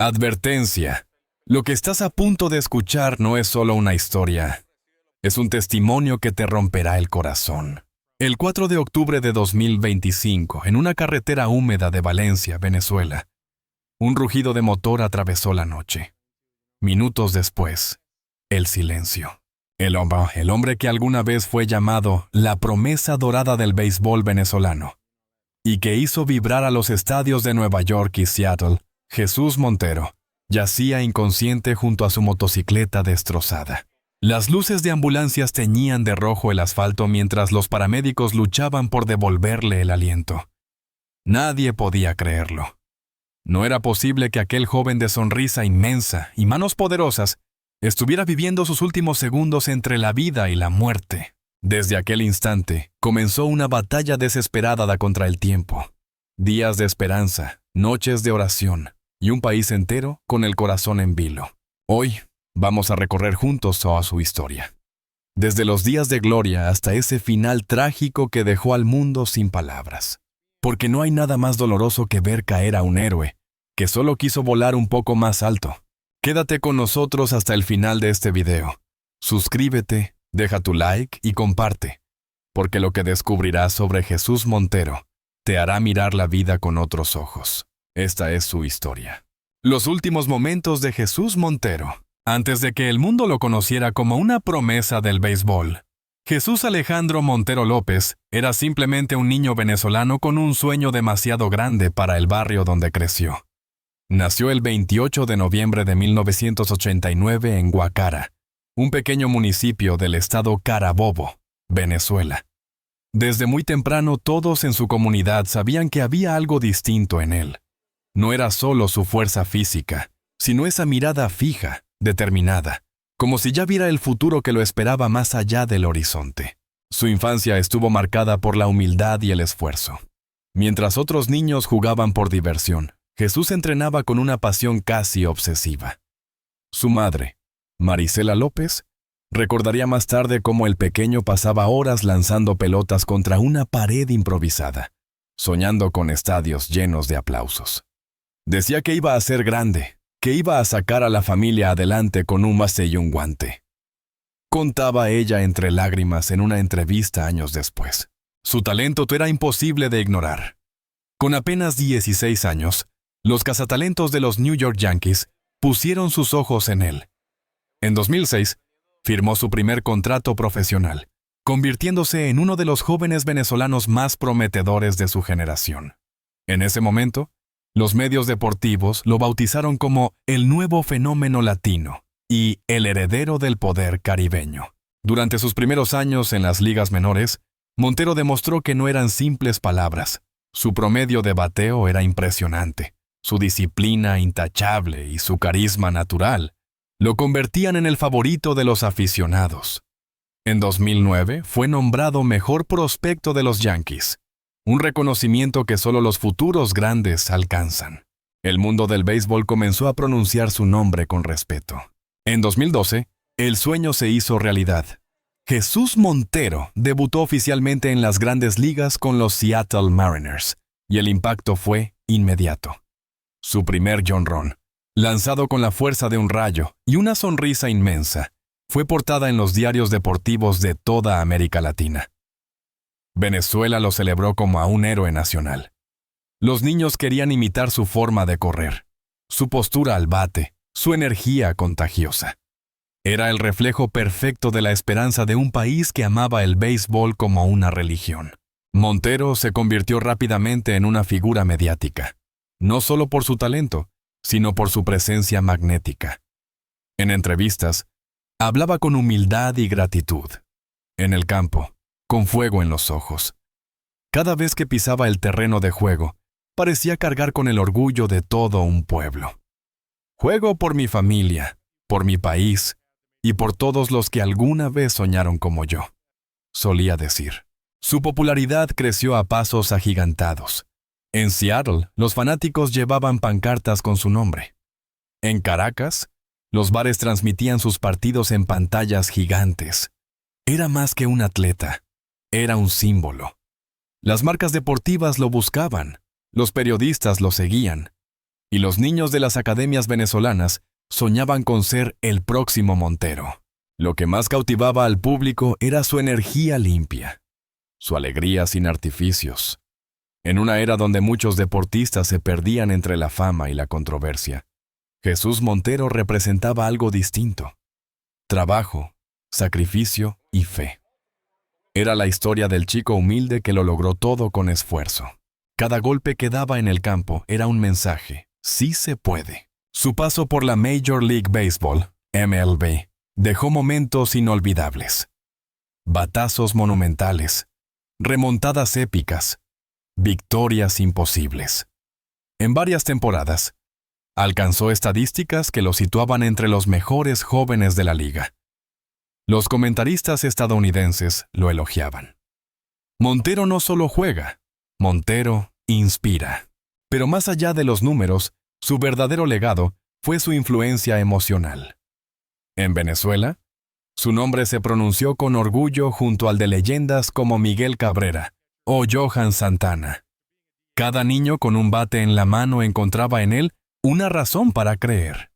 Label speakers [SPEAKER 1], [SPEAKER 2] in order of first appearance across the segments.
[SPEAKER 1] Advertencia. Lo que estás a punto de escuchar no es solo una historia. Es un testimonio que te romperá el corazón. El 4 de octubre de 2025, en una carretera húmeda de Valencia, Venezuela, un rugido de motor atravesó la noche. Minutos después, el silencio. El hombre que alguna vez fue llamado la promesa dorada del béisbol venezolano y que hizo vibrar a los estadios de Nueva York y Seattle, Jesús Montero, yacía inconsciente junto a su motocicleta destrozada. Las luces de ambulancias teñían de rojo el asfalto mientras los paramédicos luchaban por devolverle el aliento. Nadie podía creerlo. No era posible que aquel joven de sonrisa inmensa y manos poderosas estuviera viviendo sus últimos segundos entre la vida y la muerte. Desde aquel instante, comenzó una batalla desesperada contra el tiempo. Días de esperanza, noches de oración y un país entero con el corazón en vilo. Hoy, vamos a recorrer juntos toda su historia. Desde los días de gloria hasta ese final trágico que dejó al mundo sin palabras. Porque no hay nada más doloroso que ver caer a un héroe que solo quiso volar un poco más alto. Quédate con nosotros hasta el final de este video. Suscríbete, deja tu like y comparte, porque lo que descubrirás sobre Jesús Montero te hará mirar la vida con otros ojos. Esta es su historia. Los últimos momentos de Jesús Montero. Antes de que el mundo lo conociera como una promesa del béisbol, Jesús Alejandro Montero López era simplemente un niño venezolano con un sueño demasiado grande para el barrio donde creció. Nació el 28 de noviembre de 1989 en Guacara, un pequeño municipio del estado Carabobo, Venezuela. Desde muy temprano todos en su comunidad sabían que había algo distinto en él. No era solo su fuerza física, sino esa mirada fija, determinada, como si ya viera el futuro que lo esperaba más allá del horizonte. Su infancia estuvo marcada por la humildad y el esfuerzo. Mientras otros niños jugaban por diversión, Jesús entrenaba con una pasión casi obsesiva. Su madre, Marisela López, recordaría más tarde cómo el pequeño pasaba horas lanzando pelotas contra una pared improvisada, soñando con estadios llenos de aplausos. Decía que iba a ser grande, que iba a sacar a la familia adelante con un bate y un guante. Contaba ella entre lágrimas en una entrevista años después. Su talento era imposible de ignorar. Con apenas 16 años, los cazatalentos de los New York Yankees pusieron sus ojos en él. En 2006, firmó su primer contrato profesional, convirtiéndose en uno de los jóvenes venezolanos más prometedores de su generación. En ese momento, los medios deportivos lo bautizaron como el nuevo fenómeno latino y el heredero del poder caribeño. Durante sus primeros años en las ligas menores, Montero demostró que no eran simples palabras. Su promedio de bateo era impresionante, su disciplina intachable y su carisma natural lo convertían en el favorito de los aficionados. En 2009 fue nombrado mejor prospecto de los Yankees, un reconocimiento que solo los futuros grandes alcanzan. El mundo del béisbol comenzó a pronunciar su nombre con respeto. En 2012, el sueño se hizo realidad. Jesús Montero debutó oficialmente en las grandes ligas con los Seattle Mariners, y el impacto fue inmediato. Su primer jonrón, lanzado con la fuerza de un rayo y una sonrisa inmensa, fue portada en los diarios deportivos de toda América Latina. Venezuela lo celebró como a un héroe nacional. Los niños querían imitar su forma de correr, su postura al bate, su energía contagiosa. Era el reflejo perfecto de la esperanza de un país que amaba el béisbol como una religión. Montero se convirtió rápidamente en una figura mediática, no solo por su talento, sino por su presencia magnética. En entrevistas, hablaba con humildad y gratitud. En el campo, con fuego en los ojos. Cada vez que pisaba el terreno de juego, parecía cargar con el orgullo de todo un pueblo. Juego por mi familia, por mi país y por todos los que alguna vez soñaron como yo, solía decir. Su popularidad creció a pasos agigantados. En Seattle, los fanáticos llevaban pancartas con su nombre. En Caracas, los bares transmitían sus partidos en pantallas gigantes. Era más que un atleta, era un símbolo. Las marcas deportivas lo buscaban, los periodistas lo seguían. y los niños de las academias venezolanas soñaban con ser el próximo Montero. Lo que más cautivaba al público era su energía limpia, su alegría sin artificios. En una era donde muchos deportistas se perdían entre la fama y la controversia, Jesús Montero representaba algo distinto: trabajo, sacrificio y fe. Era la historia del chico humilde que lo logró todo con esfuerzo. Cada golpe que daba en el campo era un mensaje: sí se puede. Su paso por la Major League Baseball, MLB, dejó momentos inolvidables. Batazos monumentales, remontadas épicas, victorias imposibles. En varias temporadas, alcanzó estadísticas que lo situaban entre los mejores jóvenes de la liga. Los comentaristas estadounidenses lo elogiaban. Montero no solo juega, Montero inspira. Pero más allá de los números, su verdadero legado fue su influencia emocional. En Venezuela, su nombre se pronunció con orgullo junto al de leyendas como Miguel Cabrera o Johan Santana. Cada niño con un bate en la mano encontraba en él una razón para creer.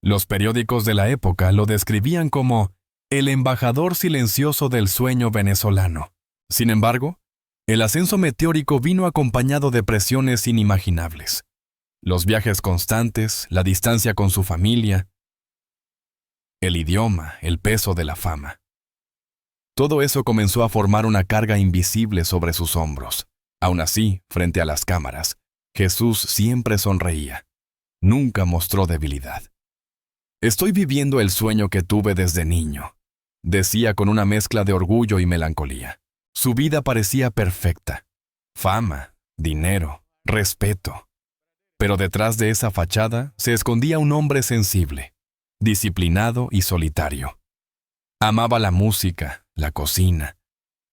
[SPEAKER 1] Los periódicos de la época lo describían como el embajador silencioso del sueño venezolano. Sin embargo, el ascenso meteórico vino acompañado de presiones inimaginables. Los viajes constantes, la distancia con su familia, el idioma, el peso de la fama. Todo eso comenzó a formar una carga invisible sobre sus hombros. Aún así, frente a las cámaras, Jesús siempre sonreía. Nunca mostró debilidad. «Estoy viviendo el sueño que tuve desde niño», decía con una mezcla de orgullo y melancolía. Su vida parecía perfecta. Fama, dinero, respeto. Pero detrás de esa fachada se escondía un hombre sensible, disciplinado y solitario. Amaba la música, la cocina,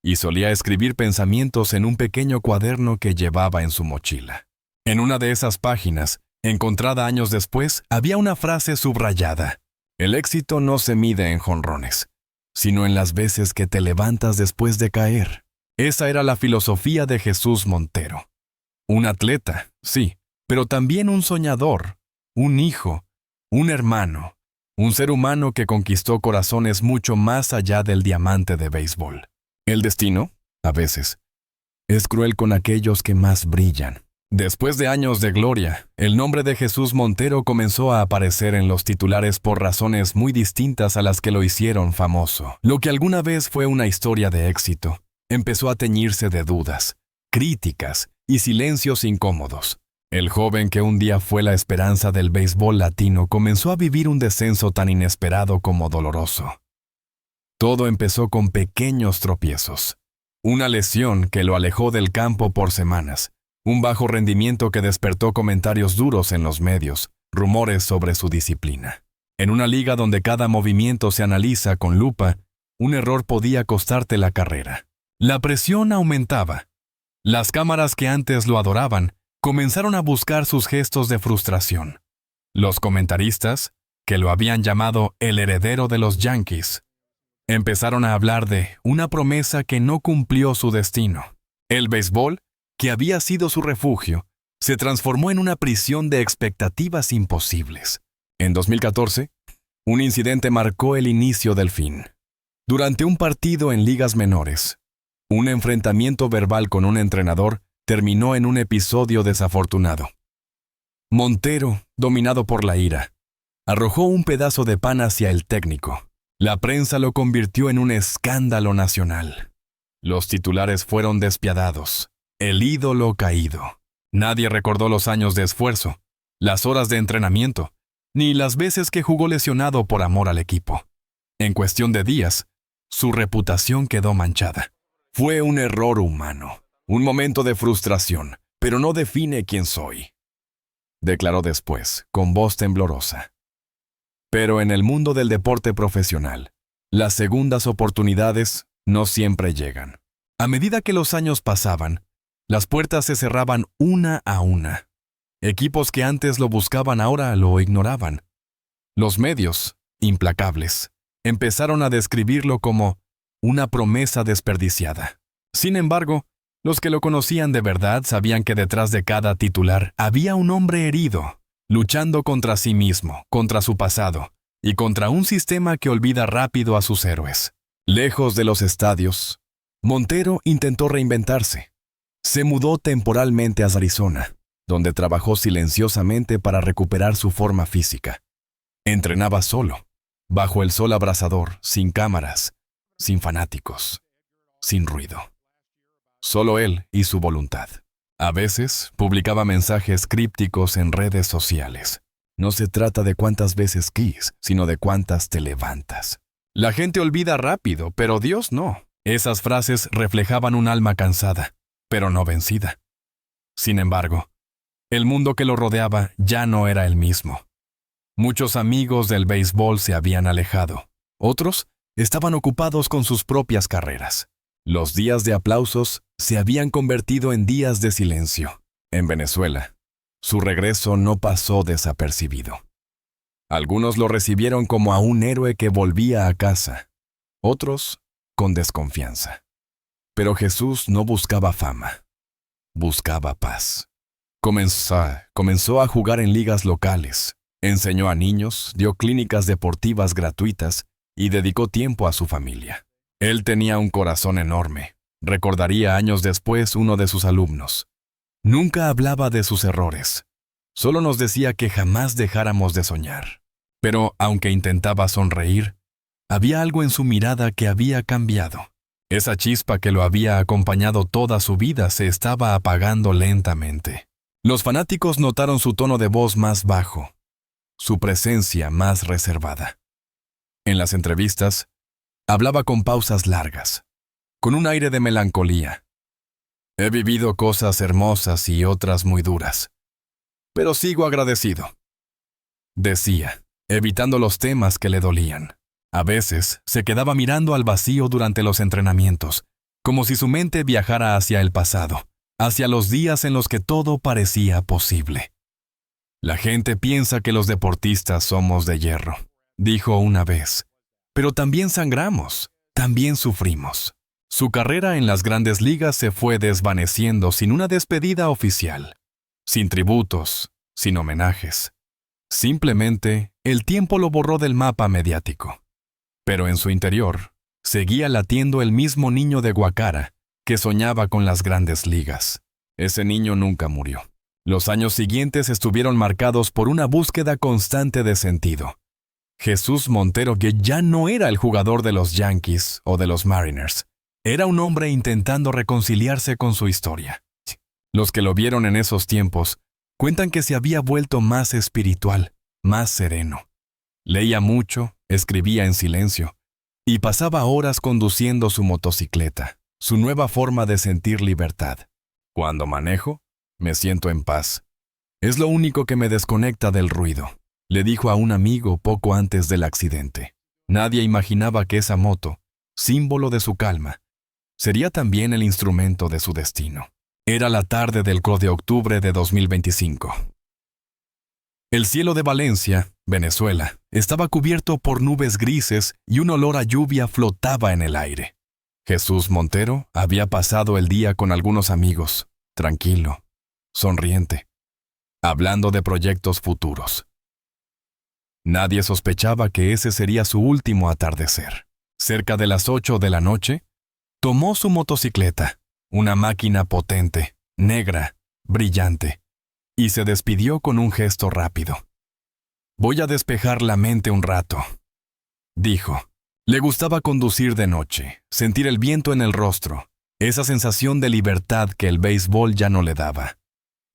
[SPEAKER 1] y solía escribir pensamientos en un pequeño cuaderno que llevaba en su mochila. En una de esas páginas, encontrada años después, había una frase subrayada: «El éxito no se mide en jonrones, sino en las veces que te levantas después de caer». Esa era la filosofía de Jesús Montero. Un atleta, sí, pero también un soñador, un hijo, un hermano, un ser humano que conquistó corazones mucho más allá del diamante de béisbol. El destino, a veces, es cruel con aquellos que más brillan. Después de años de gloria, el nombre de Jesús Montero comenzó a aparecer en los titulares por razones muy distintas a las que lo hicieron famoso. Lo que alguna vez fue una historia de éxito, empezó a teñirse de dudas, críticas y silencios incómodos. El joven que un día fue la esperanza del béisbol latino comenzó a vivir un descenso tan inesperado como doloroso. Todo empezó con pequeños tropiezos. Una lesión que lo alejó del campo por semanas. Un bajo rendimiento que despertó comentarios duros en los medios, rumores sobre su disciplina. En una liga donde cada movimiento se analiza con lupa, un error podía costarte la carrera. La presión aumentaba. Las cámaras que antes lo adoraban comenzaron a buscar sus gestos de frustración. Los comentaristas, que lo habían llamado el heredero de los Yankees, empezaron a hablar de una promesa que no cumplió su destino. El béisbol, que había sido su refugio, se transformó en una prisión de expectativas imposibles. En 2014, un incidente marcó el inicio del fin. Durante un partido en ligas menores, un enfrentamiento verbal con un entrenador terminó en un episodio desafortunado. Montero, dominado por la ira, arrojó un pedazo de pan hacia el técnico. La prensa lo convirtió en un escándalo nacional. Los titulares fueron despiadados. El ídolo caído. Nadie recordó los años de esfuerzo, las horas de entrenamiento, ni las veces que jugó lesionado por amor al equipo. En cuestión de días, su reputación quedó manchada. Fue un error humano, un momento de frustración, pero no define quién soy, declaró después, con voz temblorosa. Pero en el mundo del deporte profesional, las segundas oportunidades no siempre llegan. A medida que los años pasaban, las puertas se cerraban una a una. Equipos que antes lo buscaban ahora lo ignoraban. Los medios, implacables, empezaron a describirlo como una promesa desperdiciada. Sin embargo, los que lo conocían de verdad sabían que detrás de cada titular había un hombre herido, luchando contra sí mismo, contra su pasado y contra un sistema que olvida rápido a sus héroes. Lejos de los estadios, Montero intentó reinventarse. Se mudó temporalmente a Arizona, donde trabajó silenciosamente para recuperar su forma física. Entrenaba solo, bajo el sol abrasador, sin cámaras, sin fanáticos, sin ruido. Solo él y su voluntad. A veces publicaba mensajes crípticos en redes sociales. No se trata de cuántas veces quis, sino de cuántas te levantas. La gente olvida rápido, pero Dios no. Esas frases reflejaban un alma cansada, pero no vencida. Sin embargo, el mundo que lo rodeaba ya no era el mismo. Muchos amigos del béisbol se habían alejado. Otros estaban ocupados con sus propias carreras. Los días de aplausos se habían convertido en días de silencio. En Venezuela, su regreso no pasó desapercibido. Algunos lo recibieron como a un héroe que volvía a casa, otros con desconfianza. Pero Jesús no buscaba fama, buscaba paz. Comenzó a jugar en ligas locales, enseñó a niños, dio clínicas deportivas gratuitas y dedicó tiempo a su familia. Él tenía un corazón enorme, recordaría años después uno de sus alumnos. Nunca hablaba de sus errores, solo nos decía que jamás dejáramos de soñar. Pero aunque intentaba sonreír, había algo en su mirada que había cambiado. Esa chispa que lo había acompañado toda su vida se estaba apagando lentamente. Los fanáticos notaron su tono de voz más bajo, su presencia más reservada. En las entrevistas, hablaba con pausas largas, con un aire de melancolía. He vivido cosas hermosas y otras muy duras, pero sigo agradecido, decía, evitando los temas que le dolían. A veces se quedaba mirando al vacío durante los entrenamientos, como si su mente viajara hacia el pasado, hacia los días en los que todo parecía posible. La gente piensa que los deportistas somos de hierro, dijo una vez, pero también sangramos, también sufrimos. Su carrera en las grandes ligas se fue desvaneciendo sin una despedida oficial, sin tributos, sin homenajes. Simplemente, el tiempo lo borró del mapa mediático. Pero en su interior, seguía latiendo el mismo niño de Guacara que soñaba con las grandes ligas. Ese niño nunca murió. Los años siguientes estuvieron marcados por una búsqueda constante de sentido. Jesús Montero, que ya no era el jugador de los Yankees o de los Mariners, era un hombre intentando reconciliarse con su historia. Los que lo vieron en esos tiempos cuentan que se había vuelto más espiritual, más sereno. Leía mucho, escribía en silencio, y pasaba horas conduciendo su motocicleta, su nueva forma de sentir libertad. Cuando manejo, me siento en paz. Es lo único que me desconecta del ruido, le dijo a un amigo poco antes del accidente. Nadie imaginaba que esa moto, símbolo de su calma, sería también el instrumento de su destino. Era la tarde del 4 de octubre de 2025. El cielo de Valencia, Venezuela, estaba cubierto por nubes grises y un olor a lluvia flotaba en el aire. Jesús Montero había pasado el día con algunos amigos, tranquilo, sonriente, hablando de proyectos futuros. Nadie sospechaba que ese sería su último atardecer. Cerca de las 8 de la noche, tomó su motocicleta, una máquina potente, negra, brillante, y se despidió con un gesto rápido. Voy a despejar la mente un rato, dijo. Le gustaba conducir de noche, sentir el viento en el rostro, esa sensación de libertad que el béisbol ya no le daba.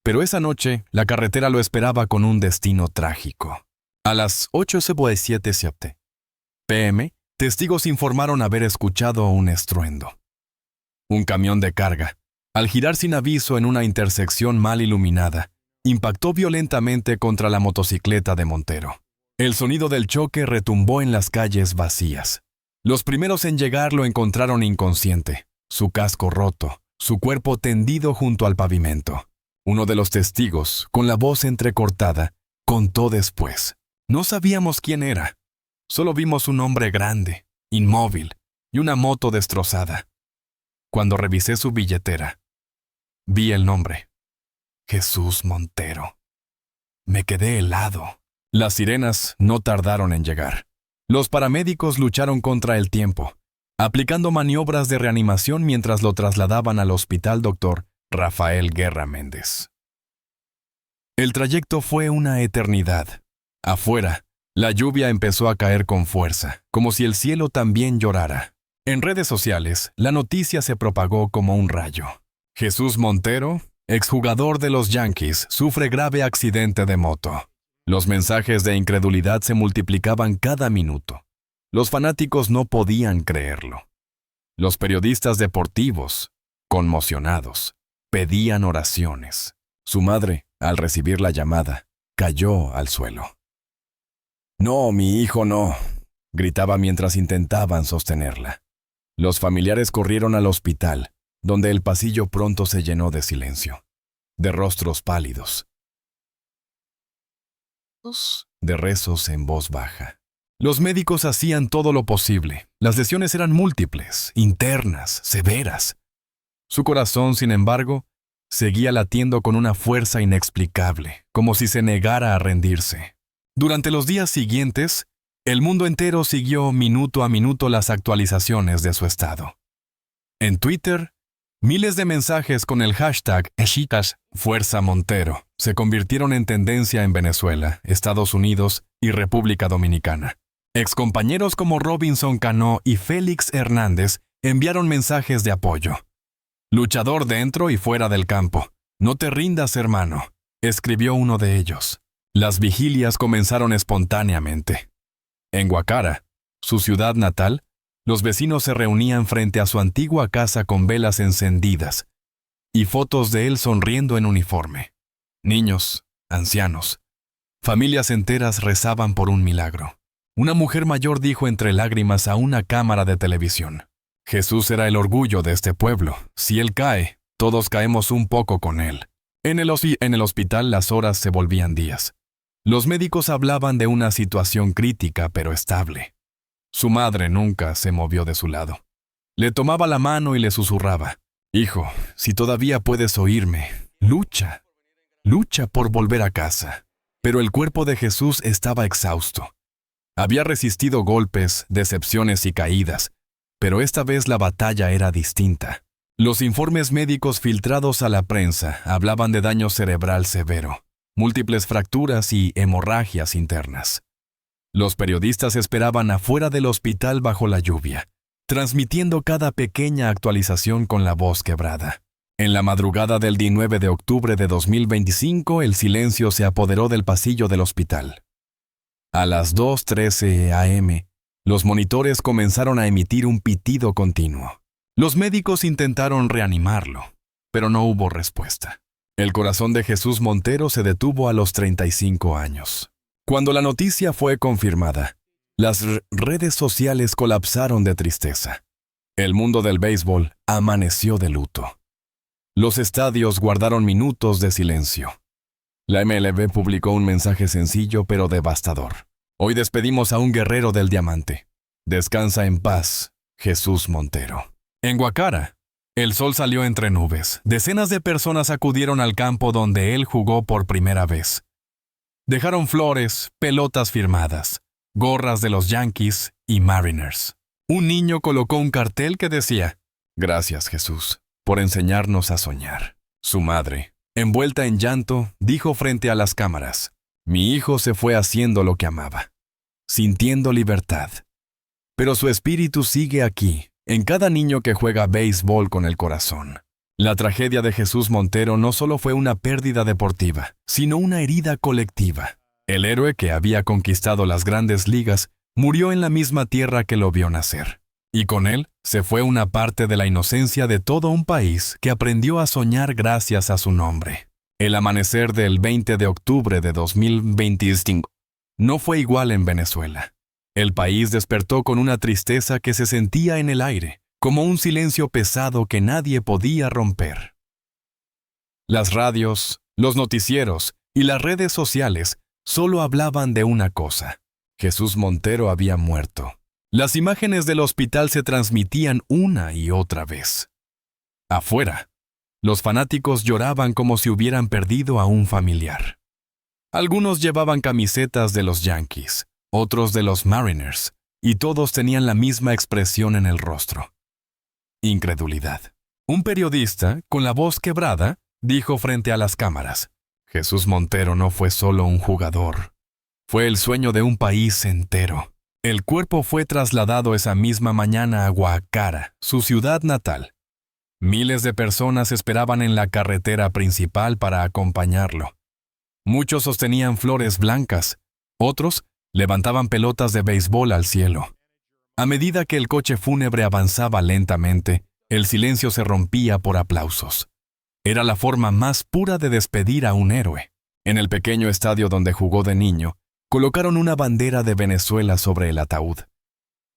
[SPEAKER 1] Pero esa noche, la carretera lo esperaba con un destino trágico. A las 8:07 p.m., testigos informaron haber escuchado un estruendo. Un camión de carga, al girar sin aviso en una intersección mal iluminada, impactó violentamente contra la motocicleta de Montero. El sonido del choque retumbó en las calles vacías. Los primeros en llegar lo encontraron inconsciente, su casco roto, su cuerpo tendido junto al pavimento. Uno de los testigos, con la voz entrecortada, contó después. No sabíamos quién era. Solo vimos un hombre grande, inmóvil, y una moto destrozada. Cuando revisé su billetera, vi el nombre. Jesús Montero. Me quedé helado. Las sirenas no tardaron en llegar. Los paramédicos lucharon contra el tiempo, aplicando maniobras de reanimación mientras lo trasladaban al hospital Dr. Rafael Guerra Méndez. El trayecto fue una eternidad. Afuera, la lluvia empezó a caer con fuerza, como si el cielo también llorara. En redes sociales, la noticia se propagó como un rayo. Jesús Montero, exjugador de los Yankees, sufre grave accidente de moto. Los mensajes de incredulidad se multiplicaban cada minuto. Los fanáticos no podían creerlo. Los periodistas deportivos, conmocionados, pedían oraciones. Su madre, al recibir la llamada, cayó al suelo. «No, mi hijo no», gritaba mientras intentaban sostenerla. Los familiares corrieron al hospital, donde el pasillo pronto se llenó de silencio, de rostros pálidos, de rezos en voz baja. Los médicos hacían todo lo posible. Las lesiones eran múltiples, internas, severas. Su corazón, sin embargo, seguía latiendo con una fuerza inexplicable, como si se negara a rendirse. Durante los días siguientes, el mundo entero siguió minuto a minuto las actualizaciones de su estado. En Twitter, miles de mensajes con el hashtag #FuerzaMontero se convirtieron en tendencia en Venezuela, Estados Unidos y República Dominicana. Excompañeros como Robinson Cano y Félix Hernández enviaron mensajes de apoyo. «Luchador dentro y fuera del campo. No te rindas, hermano», escribió uno de ellos. Las vigilias comenzaron espontáneamente. En Guacara, su ciudad natal, los vecinos se reunían frente a su antigua casa con velas encendidas y fotos de él sonriendo en uniforme. Niños, ancianos, familias enteras rezaban por un milagro. Una mujer mayor dijo entre lágrimas a una cámara de televisión: «Jesús era el orgullo de este pueblo. Si él cae, todos caemos un poco con él». En el hospital las horas se volvían días. Los médicos hablaban de una situación crítica pero estable. Su madre nunca se movió de su lado. Le tomaba la mano y le susurraba: «Hijo, si todavía puedes oírme, lucha. Lucha por volver a casa». Pero el cuerpo de Jesús estaba exhausto. Había resistido golpes, decepciones y caídas, pero esta vez la batalla era distinta. Los informes médicos filtrados a la prensa hablaban de daño cerebral severo, múltiples fracturas y hemorragias internas. Los periodistas esperaban afuera del hospital bajo la lluvia, transmitiendo cada pequeña actualización con la voz quebrada. En la madrugada del 19 de octubre de 2025, el silencio se apoderó del pasillo del hospital. A las 2:13 a.m., los monitores comenzaron a emitir un pitido continuo. Los médicos intentaron reanimarlo, pero no hubo respuesta. El corazón de Jesús Montero se detuvo a los 35 años. Cuando la noticia fue confirmada, las redes sociales colapsaron de tristeza. El mundo del béisbol amaneció de luto. Los estadios guardaron minutos de silencio. La MLB publicó un mensaje sencillo pero devastador: «Hoy despedimos a un guerrero del diamante. Descansa en paz, Jesús Montero». En Guacara, el sol salió entre nubes. Decenas de personas acudieron al campo donde él jugó por primera vez. Dejaron flores, pelotas firmadas, gorras de los Yankees y Mariners. Un niño colocó un cartel que decía: «Gracias, Jesús, por enseñarnos a soñar». Su madre, envuelta en llanto, dijo frente a las cámaras: «Mi hijo se fue haciendo lo que amaba, sintiendo libertad. Pero su espíritu sigue aquí, en cada niño que juega béisbol con el corazón». La tragedia de Jesús Montero no solo fue una pérdida deportiva, sino una herida colectiva. El héroe que había conquistado las grandes ligas murió en la misma tierra que lo vio nacer. Y con él se fue una parte de la inocencia de todo un país que aprendió a soñar gracias a su nombre. El amanecer del 20 de octubre de 2025 no fue igual en Venezuela. El país despertó con una tristeza que se sentía en el aire, como un silencio pesado que nadie podía romper. Las radios, los noticieros y las redes sociales solo hablaban de una cosa: Jesús Montero había muerto. Las imágenes del hospital se transmitían una y otra vez. Afuera, los fanáticos lloraban como si hubieran perdido a un familiar. Algunos llevaban camisetas de los Yankees, otros de los Mariners, y todos tenían la misma expresión en el rostro: incredulidad. Un periodista, con la voz quebrada, dijo frente a las cámaras: Jesús Montero no fue solo un jugador, fue el sueño de un país entero. El cuerpo fue trasladado esa misma mañana a Guacara, su ciudad natal. Miles de personas esperaban en la carretera principal para acompañarlo. Muchos sostenían flores blancas, otros levantaban pelotas de béisbol al cielo. A medida que el coche fúnebre avanzaba lentamente, el silencio se rompía por aplausos. Era la forma más pura de despedir a un héroe. En el pequeño estadio donde jugó de niño, colocaron una bandera de Venezuela sobre el ataúd.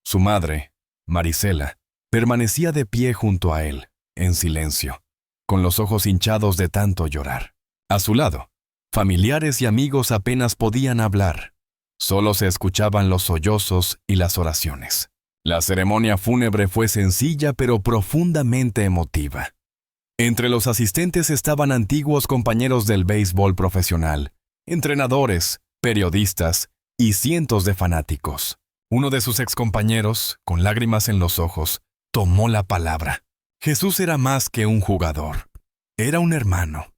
[SPEAKER 1] Su madre, Marisela, permanecía de pie junto a él, en silencio, con los ojos hinchados de tanto llorar. A su lado, familiares y amigos apenas podían hablar. Solo se escuchaban los sollozos y las oraciones. La ceremonia fúnebre fue sencilla pero profundamente emotiva. Entre los asistentes estaban antiguos compañeros del béisbol profesional, entrenadores, periodistas y cientos de fanáticos. Uno de sus excompañeros, con lágrimas en los ojos, tomó la palabra. Jesús era más que un jugador. Era un hermano.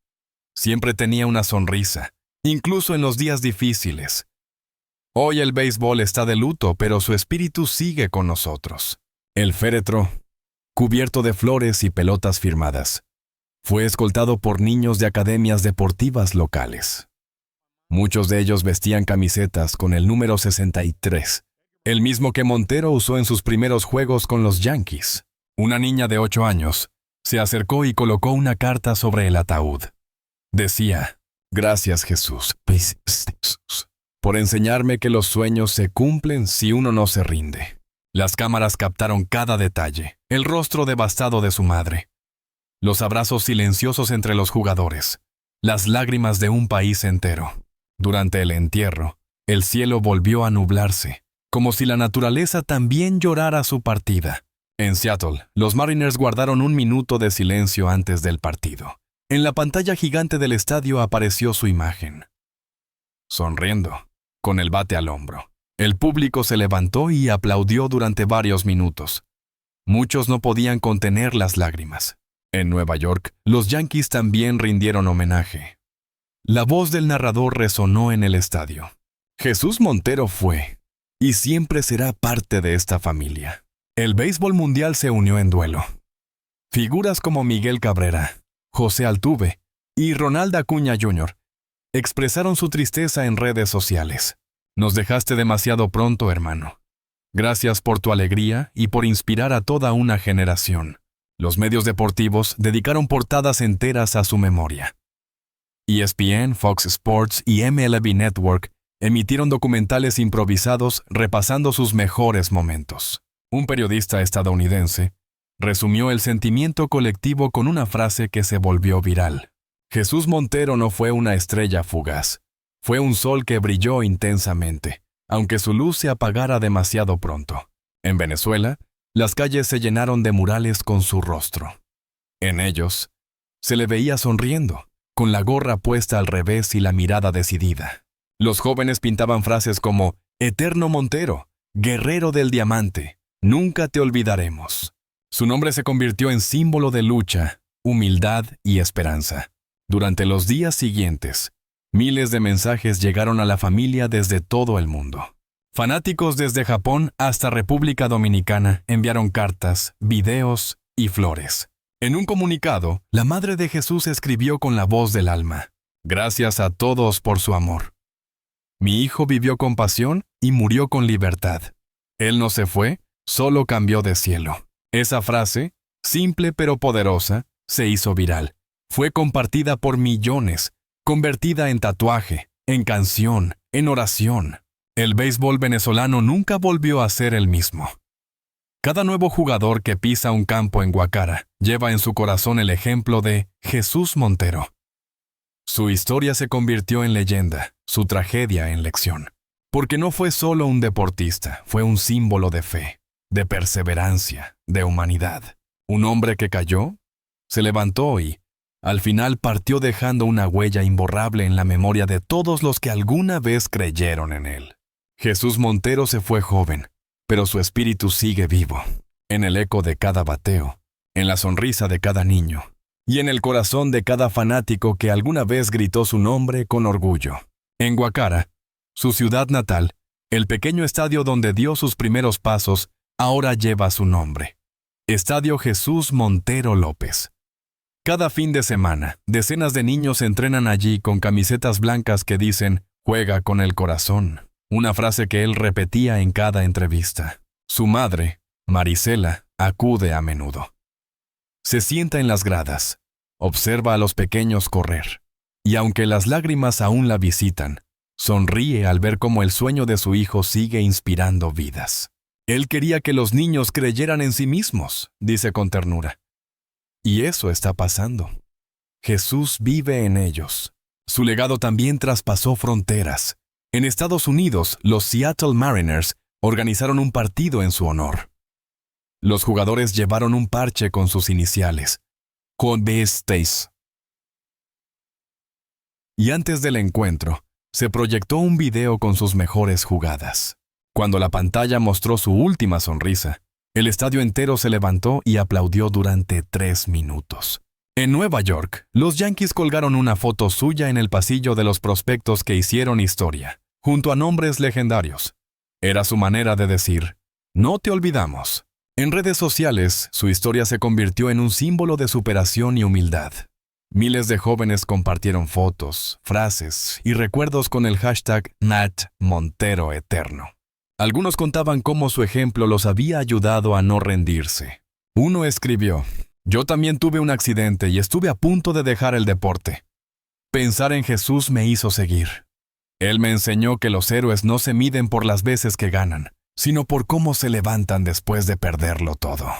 [SPEAKER 1] Siempre tenía una sonrisa, incluso en los días difíciles. Hoy el béisbol está de luto, pero su espíritu sigue con nosotros. El féretro, cubierto de flores y pelotas firmadas, fue escoltado por niños de academias deportivas locales. Muchos de ellos vestían camisetas con el número 63, el mismo que Montero usó en sus primeros juegos con los Yankees. Una niña de 8 años se acercó y colocó una carta sobre el ataúd. Decía: Gracias, Jesús, por enseñarme que los sueños se cumplen si uno no se rinde. Las cámaras captaron cada detalle: el rostro devastado de su madre, los abrazos silenciosos entre los jugadores, las lágrimas de un país entero. Durante el entierro, el cielo volvió a nublarse, como si la naturaleza también llorara su partida. En Seattle, los Mariners guardaron un minuto de silencio antes del partido. En la pantalla gigante del estadio apareció su imagen, sonriendo, con el bate al hombro. El público se levantó y aplaudió durante varios minutos. Muchos no podían contener las lágrimas. En Nueva York, los Yankees también rindieron homenaje. La voz del narrador resonó en el estadio. Jesús Montero fue, y siempre será parte de esta familia. El béisbol mundial se unió en duelo. Figuras como Miguel Cabrera, José Altuve y Ronald Acuña Jr. expresaron su tristeza en redes sociales. Nos dejaste demasiado pronto, hermano. Gracias por tu alegría y por inspirar a toda una generación. Los medios deportivos dedicaron portadas enteras a su memoria. ESPN, Fox Sports y MLB Network emitieron documentales improvisados repasando sus mejores momentos. Un periodista estadounidense resumió el sentimiento colectivo con una frase que se volvió viral. Jesús Montero no fue una estrella fugaz, fue un sol que brilló intensamente, aunque su luz se apagara demasiado pronto. En Venezuela, las calles se llenaron de murales con su rostro. En ellos, se le veía sonriendo, con la gorra puesta al revés y la mirada decidida. Los jóvenes pintaban frases como: Eterno Montero, guerrero del diamante, nunca te olvidaremos. Su nombre se convirtió en símbolo de lucha, humildad y esperanza. Durante los días siguientes, miles de mensajes llegaron a la familia desde todo el mundo. Fanáticos desde Japón hasta República Dominicana enviaron cartas, videos y flores. En un comunicado, la Madre de Jesús escribió con la voz del alma: Gracias a todos por su amor. Mi hijo vivió con pasión y murió con libertad. Él no se fue, solo cambió de cielo. Esa frase, simple pero poderosa, se hizo viral. Fue compartida por millones, convertida en tatuaje, en canción, en oración. El béisbol venezolano nunca volvió a ser el mismo. Cada nuevo jugador que pisa un campo en Guacara lleva en su corazón el ejemplo de Jesús Montero. Su historia se convirtió en leyenda, su tragedia en lección. Porque no fue solo un deportista, fue un símbolo de fe, de perseverancia, de humanidad. Un hombre que cayó, se levantó y, Al final partió dejando una huella imborrable en la memoria de todos los que alguna vez creyeron en él. Jesús Montero se fue joven, pero su espíritu sigue vivo, en el eco de cada bateo, en la sonrisa de cada niño, y en el corazón de cada fanático que alguna vez gritó su nombre con orgullo. En Guacara, su ciudad natal, el pequeño estadio donde dio sus primeros pasos ahora lleva su nombre. Estadio Jesús Montero López. Cada fin de semana, decenas de niños entrenan allí con camisetas blancas que dicen «Juega con el corazón», una frase que él repetía en cada entrevista. Su madre, Marisela, acude a menudo. Se sienta en las gradas, observa a los pequeños correr, y aunque las lágrimas aún la visitan, sonríe al ver cómo el sueño de su hijo sigue inspirando vidas. Él quería que los niños creyeran en sí mismos, dice con ternura. Y eso está pasando. Jesús vive en ellos. Su legado también traspasó fronteras. En Estados Unidos, los Seattle Mariners organizaron un partido en su honor. Los jugadores llevaron un parche con sus iniciales, Kobe Stace. Y antes del encuentro, se proyectó un video con sus mejores jugadas. Cuando la pantalla mostró su última sonrisa, el estadio entero se levantó y aplaudió durante 3 minutos. En Nueva York, los Yankees colgaron una foto suya en el pasillo de los prospectos que hicieron historia, junto a nombres legendarios. Era su manera de decir, «No te olvidamos». En redes sociales, su historia se convirtió en un símbolo de superación y humildad. Miles de jóvenes compartieron fotos, frases y recuerdos con el hashtag #NatMonteroEterno. Algunos contaban cómo su ejemplo los había ayudado a no rendirse. Uno escribió, «Yo también tuve un accidente y estuve a punto de dejar el deporte. Pensar en Jesús me hizo seguir. Él me enseñó que los héroes no se miden por las veces que ganan, sino por cómo se levantan después de perderlo todo».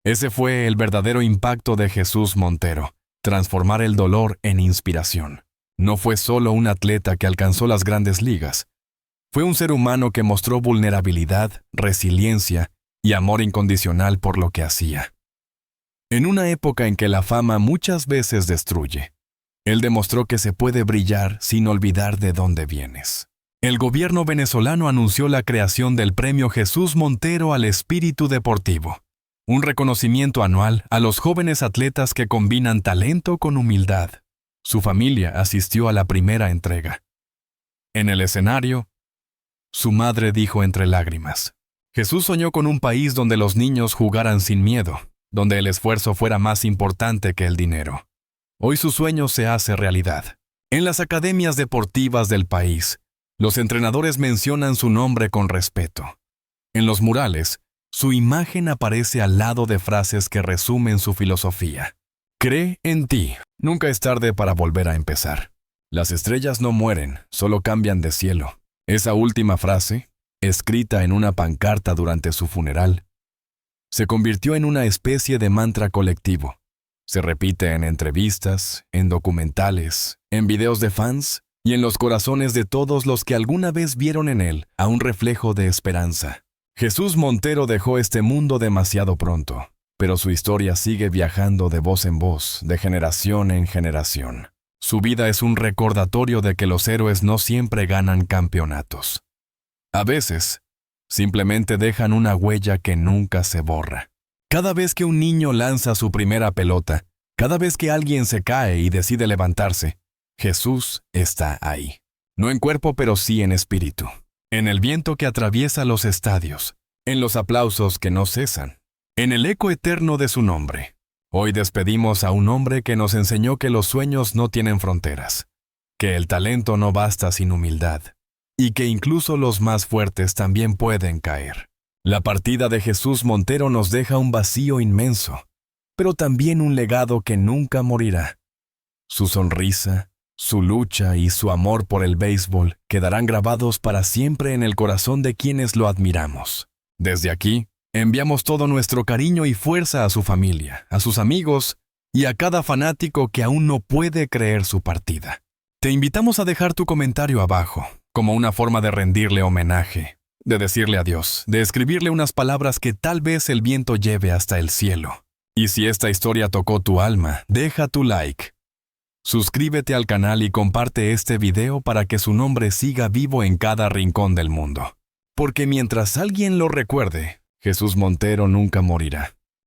[SPEAKER 1] Ese fue el verdadero impacto de Jesús Montero, transformar el dolor en inspiración. No fue solo un atleta que alcanzó las grandes ligas. Fue un ser humano que mostró vulnerabilidad, resiliencia y amor incondicional por lo que hacía. En una época en que la fama muchas veces destruye, él demostró que se puede brillar sin olvidar de dónde vienes. El gobierno venezolano anunció la creación del Premio Jesús Montero al Espíritu Deportivo, un reconocimiento anual a los jóvenes atletas que combinan talento con humildad. Su familia asistió a la primera entrega. En el escenario, su madre dijo entre lágrimas, «Jesús soñó con un país donde los niños jugaran sin miedo, donde el esfuerzo fuera más importante que el dinero. Hoy su sueño se hace realidad. En las academias deportivas del país, los entrenadores mencionan su nombre con respeto. En los murales, su imagen aparece al lado de frases que resumen su filosofía. Cree en ti. Nunca es tarde para volver a empezar. Las estrellas no mueren, solo cambian de cielo». Esa última frase, escrita en una pancarta durante su funeral, se convirtió en una especie de mantra colectivo. Se repite en entrevistas, en documentales, en videos de fans y en los corazones de todos los que alguna vez vieron en él a un reflejo de esperanza. Jesús Montero dejó este mundo demasiado pronto, pero su historia sigue viajando de voz en voz, de generación en generación. Su vida es un recordatorio de que los héroes no siempre ganan campeonatos. A veces, simplemente dejan una huella que nunca se borra. Cada vez que un niño lanza su primera pelota, cada vez que alguien se cae y decide levantarse, Jesús está ahí. No en cuerpo, pero sí en espíritu. En el viento que atraviesa los estadios, en los aplausos que no cesan, en el eco eterno de su nombre. Hoy despedimos a un hombre que nos enseñó que los sueños no tienen fronteras, que el talento no basta sin humildad, y que incluso los más fuertes también pueden caer. La partida de Jesús Montero nos deja un vacío inmenso, pero también un legado que nunca morirá. Su sonrisa, su lucha y su amor por el béisbol quedarán grabados para siempre en el corazón de quienes lo admiramos. Desde aquí, enviamos todo nuestro cariño y fuerza a su familia, a sus amigos y a cada fanático que aún no puede creer su partida. Te invitamos a dejar tu comentario abajo, como una forma de rendirle homenaje, de decirle adiós, de escribirle unas palabras que tal vez el viento lleve hasta el cielo. Y si esta historia tocó tu alma, deja tu like, Suscríbete al canal y comparte este video para que su nombre siga vivo en cada rincón del mundo. Porque mientras alguien lo recuerde, Jesús Montero nunca morirá.